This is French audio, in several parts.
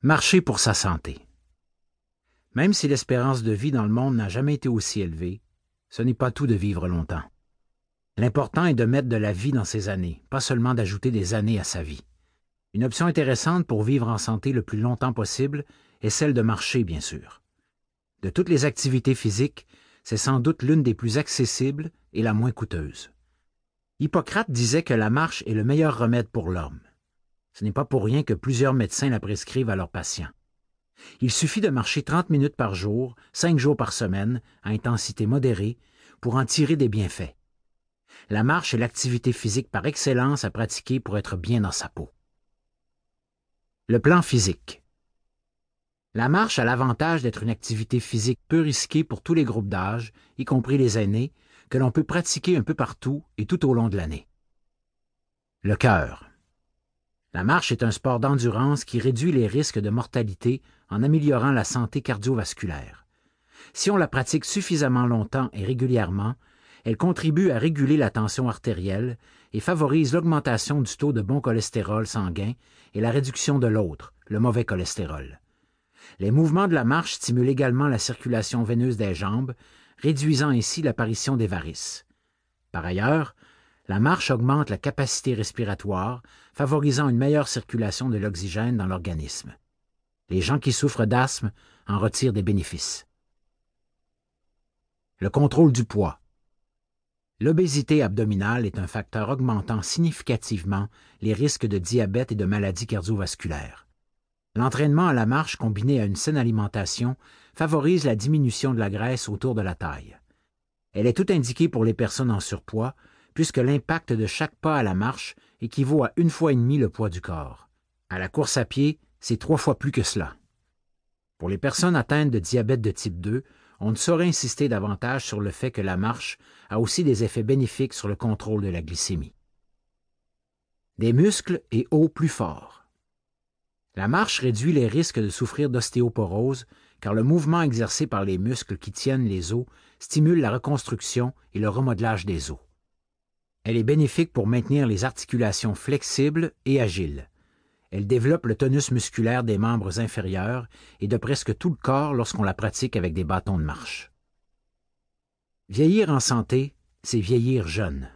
Marcher pour sa santé. Même si l'espérance de vie dans le monde n'a jamais été aussi élevée, ce n'est pas tout de vivre longtemps. L'important est de mettre de la vie dans ses années, pas seulement d'ajouter des années à sa vie. Une option intéressante pour vivre en santé le plus longtemps possible est celle de marcher, bien sûr. De toutes les activités physiques, c'est sans doute l'une des plus accessibles et la moins coûteuse. Hippocrate disait que la marche est le meilleur remède pour l'homme. Ce n'est pas pour rien que plusieurs médecins la prescrivent à leurs patients. Il suffit de marcher 30 minutes par jour, 5 jours par semaine, à intensité modérée, pour en tirer des bienfaits. La marche est l'activité physique par excellence à pratiquer pour être bien dans sa peau. Le plan physique. La marche a l'avantage d'être une activité physique peu risquée pour tous les groupes d'âge, y compris les aînés, que l'on peut pratiquer un peu partout et tout au long de l'année. Le cœur. La marche est un sport d'endurance qui réduit les risques de mortalité en améliorant la santé cardiovasculaire. Si on la pratique suffisamment longtemps et régulièrement, elle contribue à réguler la tension artérielle et favorise l'augmentation du taux de bon cholestérol sanguin et la réduction de l'autre, le mauvais cholestérol. Les mouvements de la marche stimulent également la circulation veineuse des jambes, réduisant ainsi l'apparition des varices. Par ailleurs, la marche augmente la capacité respiratoire, favorisant une meilleure circulation de l'oxygène dans l'organisme. Les gens qui souffrent d'asthme en retirent des bénéfices. Le contrôle du poids. L'obésité abdominale est un facteur augmentant significativement les risques de diabète et de maladies cardiovasculaires. L'entraînement à la marche combiné à une saine alimentation favorise la diminution de la graisse autour de la taille. Elle est tout indiquée pour les personnes en surpoids, puisque l'impact de chaque pas à la marche équivaut à 1,5 fois le poids du corps. À la course à pied, c'est 3 fois plus que cela. Pour les personnes atteintes de diabète de type 2, on ne saurait insister davantage sur le fait que la marche a aussi des effets bénéfiques sur le contrôle de la glycémie. Des muscles et os plus forts. La marche réduit les risques de souffrir d'ostéoporose car le mouvement exercé par les muscles qui tiennent les os stimule la reconstruction et le remodelage des os. Elle est bénéfique pour maintenir les articulations flexibles et agiles. Elle développe le tonus musculaire des membres inférieurs et de presque tout le corps lorsqu'on la pratique avec des bâtons de marche. Vieillir en santé, c'est vieillir jeune.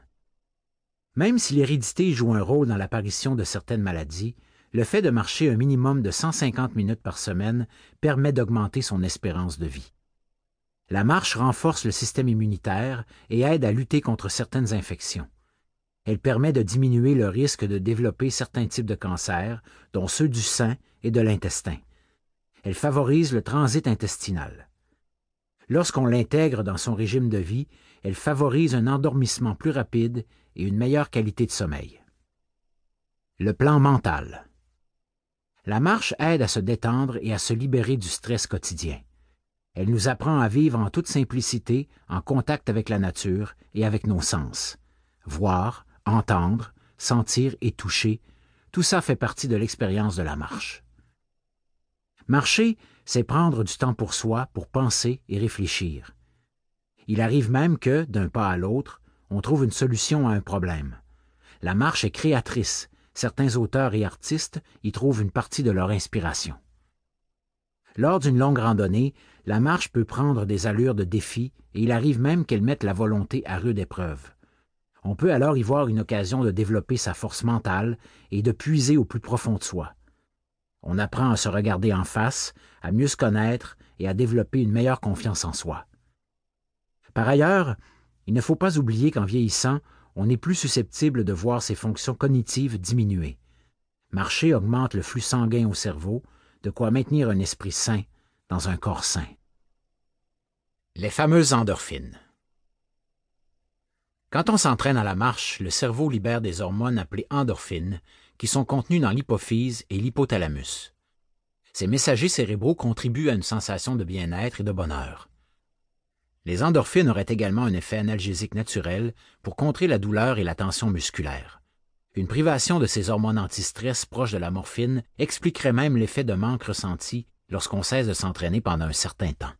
Même si l'hérédité joue un rôle dans l'apparition de certaines maladies, le fait de marcher un minimum de 150 minutes par semaine permet d'augmenter son espérance de vie. La marche renforce le système immunitaire et aide à lutter contre certaines infections. Elle permet de diminuer le risque de développer certains types de cancers, dont ceux du sein et de l'intestin. Elle favorise le transit intestinal. Lorsqu'on l'intègre dans son régime de vie, elle favorise un endormissement plus rapide et une meilleure qualité de sommeil. Le plan mental. La marche aide à se détendre et à se libérer du stress quotidien. Elle nous apprend à vivre en toute simplicité, en contact avec la nature et avec nos sens. Voir, entendre, sentir et toucher, tout ça fait partie de l'expérience de la marche. Marcher, c'est prendre du temps pour soi, pour penser et réfléchir. Il arrive même que, d'un pas à l'autre, on trouve une solution à un problème. La marche est créatrice. Certains auteurs et artistes y trouvent une partie de leur inspiration. Lors d'une longue randonnée, la marche peut prendre des allures de défi et il arrive même qu'elle mette la volonté à rude épreuve. On peut alors y voir une occasion de développer sa force mentale et de puiser au plus profond de soi. On apprend à se regarder en face, à mieux se connaître et à développer une meilleure confiance en soi. Par ailleurs, il ne faut pas oublier qu'en vieillissant, on est plus susceptible de voir ses fonctions cognitives diminuer. Marcher augmente le flux sanguin au cerveau, de quoi maintenir un esprit sain dans un corps sain. Les fameuses endorphines. Quand on s'entraîne à la marche, le cerveau libère des hormones appelées endorphines qui sont contenues dans l'hypophyse et l'hypothalamus. Ces messagers cérébraux contribuent à une sensation de bien-être et de bonheur. Les endorphines auraient également un effet analgésique naturel pour contrer la douleur et la tension musculaire. Une privation de ces hormones anti-stress proches de la morphine expliquerait même l'effet de manque ressenti lorsqu'on cesse de s'entraîner pendant un certain temps.